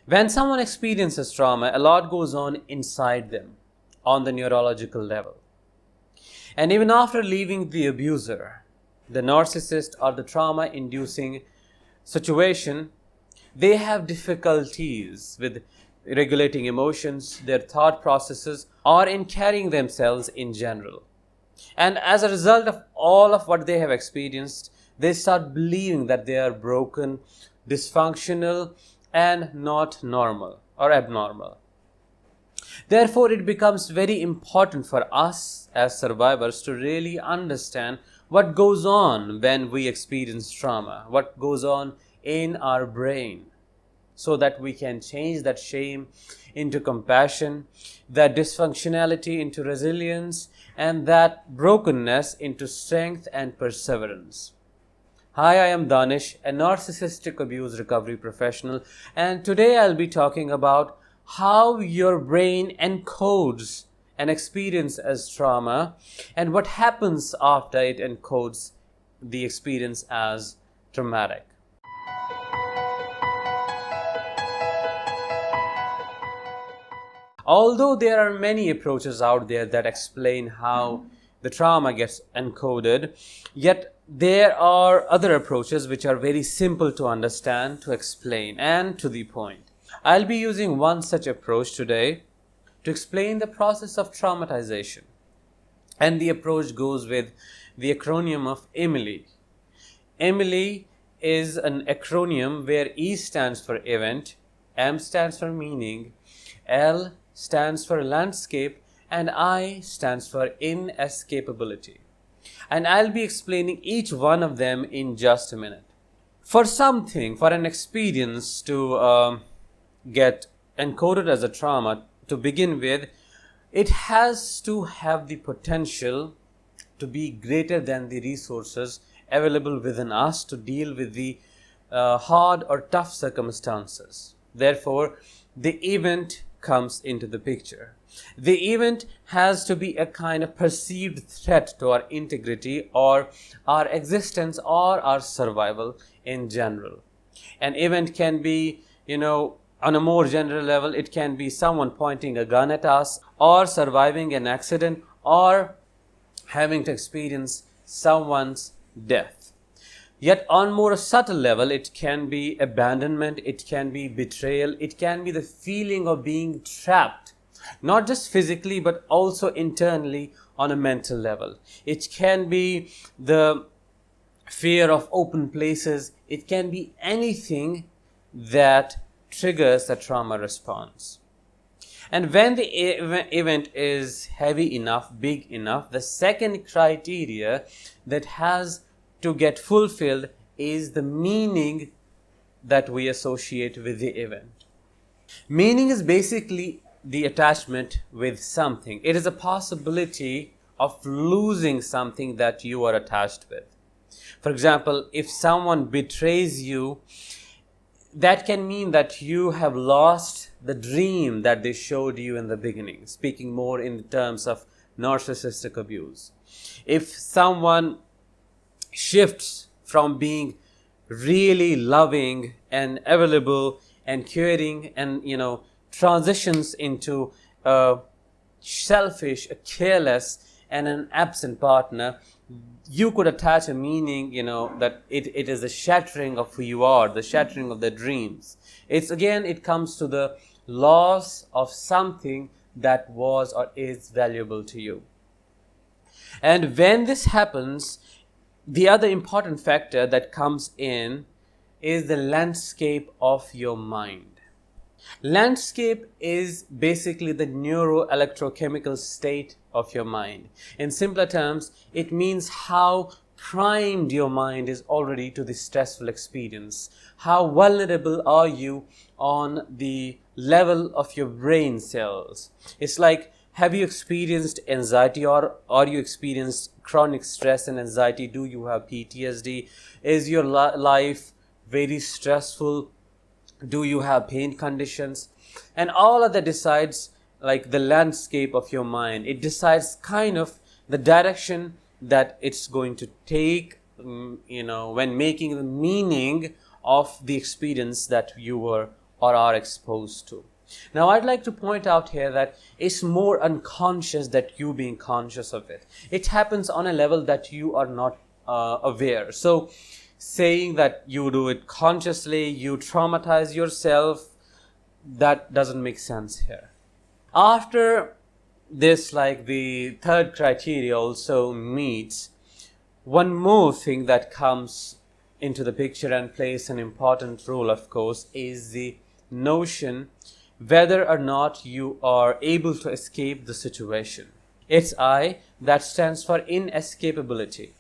When someone experiences trauma, a lot goes on inside them on the neurological level. And even after leaving the abuser, the narcissist, or the trauma-inducing situation, they have difficulties with regulating emotions, their thought processes, or in carrying themselves in general. And as a result of all of what they have experienced, they start believing that they are broken, dysfunctional, and not normal or abnormal. Therefore, it becomes very important for us as survivors to really understand what goes on when we experience trauma, what goes on in our brain, so that we can change that shame into compassion, that dysfunctionality into resilience, and that brokenness into strength and perseverance. Hi, I am Danish, a narcissistic abuse recovery professional, and today I'll be talking about how your brain encodes an experience as trauma and what happens after it encodes the experience as traumatic. Although there are many approaches out there that explain how the trauma gets encoded, yet there are other approaches which are very simple to understand, to explain, and to the point. I'll be using one such approach today to explain the process of traumatization. And the approach goes with the acronym of EMILY. EMILY is an acronym where E stands for event, M stands for meaning, L stands for landscape, and I stands for inescapability. And I'll be explaining each one of them in just a minute. For an experience to get encoded as a trauma, to begin with, it has to have the potential to be greater than the resources available within us to deal with the hard or tough circumstances. Therefore, the event comes into the picture. The event has to be a kind of perceived threat to our integrity or our existence or our survival in general. An event can be, on a more general level, it can be someone pointing a gun at us, or surviving an accident, or having to experience someone's death. Yet on more subtle level, it can be abandonment, it can be betrayal, it can be the feeling of being trapped, not just physically but also internally on a mental level. It can be the fear of open places, it can be anything that triggers the trauma response. And when the event is heavy enough, big enough, the second criteria that has to get fulfilled is the meaning that we associate with the event. Meaning is basically the attachment with something. It is a possibility of losing something that you are attached with. For example, if someone betrays you, that can mean that you have lost the dream that they showed you in the beginning, speaking more in terms of narcissistic abuse. If someone shifts from being really loving and available and caring and transitions into a selfish, a careless, and an absent partner, you could attach a meaning, that it is the shattering of who you are, the shattering of the dreams. It comes to the loss of something that was or is valuable to you. And when this happens, the other important factor that comes in is the landscape of your mind. Landscape is basically the neuroelectrocchemical state of your mind. In simpler terms, it means how primed your mind is already to the stressful experience. How vulnerable are you on the level of your brain cells? It's like, have you experienced anxiety or you experienced chronic stress and anxiety? Do you have PTSD? Is your life very stressful? Do you have pain conditions? And all of that decides like the landscape of your mind. It decides kind of the direction that it's going to take, when making the meaning of the experience that you were or are exposed to. Now, I'd like to point out here that it's more unconscious than you being conscious of it. It happens on a level that you are not aware. So, saying that you do it consciously, you traumatize yourself, that doesn't make sense here. After this, like the third criteria also meets, one more thing that comes into the picture and plays an important role, of course, is the notion whether or not you are able to escape the situation. It's I that stands for inescapability.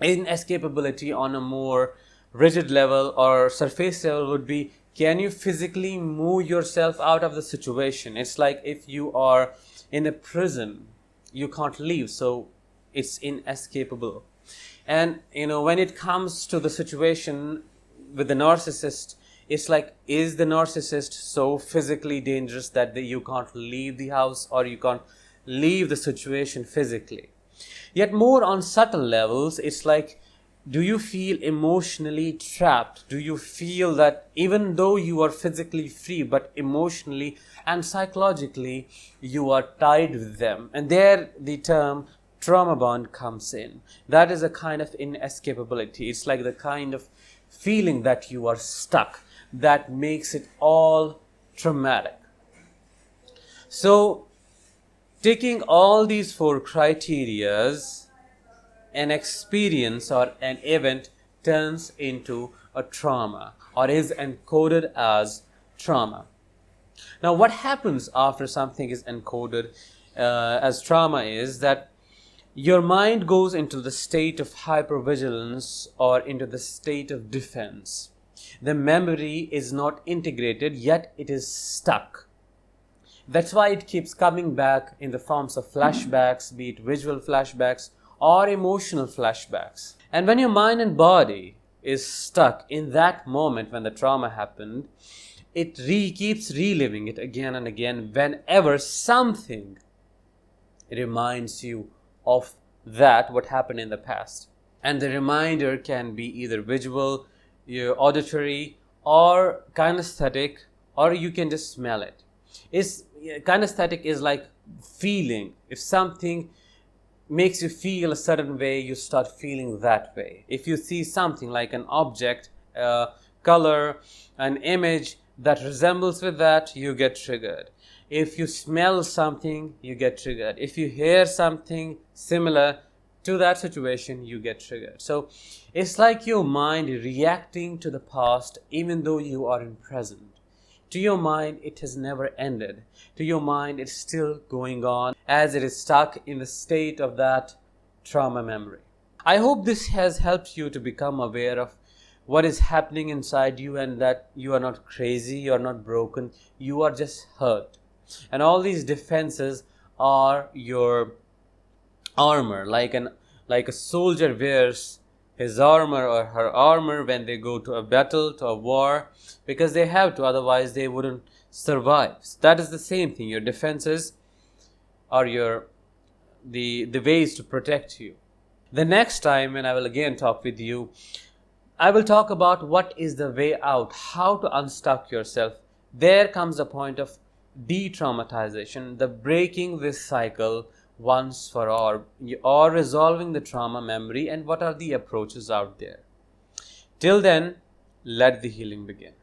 Inescapability on a more rigid level or surface level would be, can you physically move yourself out of the situation? It's like if you are in a prison, you can't leave, so it's inescapable. And when it comes to the situation with the narcissist, it's like, is the narcissist so physically dangerous that you can't leave the house or you can't leave the situation physically? Yet more on subtle levels, it's like, do you feel emotionally trapped? Do you feel that even though you are physically free, but emotionally and psychologically you are tied with them? And there the term trauma bond comes in. That is a kind of inescapability. It's like the kind of feeling that you are stuck, that makes it all traumatic. So, taking all these four criterias, an experience or an event turns into a trauma or is encoded as trauma. Now, what happens after something is encoded as trauma is that your mind goes into the state of hypervigilance or into the state of defense. The memory is not integrated, yet it is stuck. That's why it keeps coming back in the forms of flashbacks, be it visual flashbacks or emotional flashbacks. And when your mind and body is stuck in that moment when the trauma happened, it keeps reliving it again and again whenever something reminds you of that, what happened in the past. And the reminder can be either visual, auditory, or kinesthetic, or you can just smell it. Kinesthetic is like feeling. If something makes you feel a certain way, you start feeling that way. If you see something like an object, color, an image that resembles with that, you get triggered. If you smell something, you get triggered. If you hear something similar to that situation, you get triggered. So it's like your mind reacting to the past even though you are in present. To your mind, it has never ended. To your mind, it's still going on as it is stuck in the state of that trauma memory. I hope this has helped you to become aware of what is happening inside you and that you are not crazy, you are not broken, you are just hurt. And all these defenses are your armor, like a soldier wears his armor or her armor when they go to a battle, to a war, because they have to, otherwise they wouldn't survive. So that is the same thing. Your defenses are the ways to protect you. The next time when I will again talk with you, I will talk about what is the way out, how to unstuck yourself. There comes a point of de-traumatization, the breaking this cycle once for all, or resolving the trauma memory, and what are the approaches out there. Till then, let the healing begin.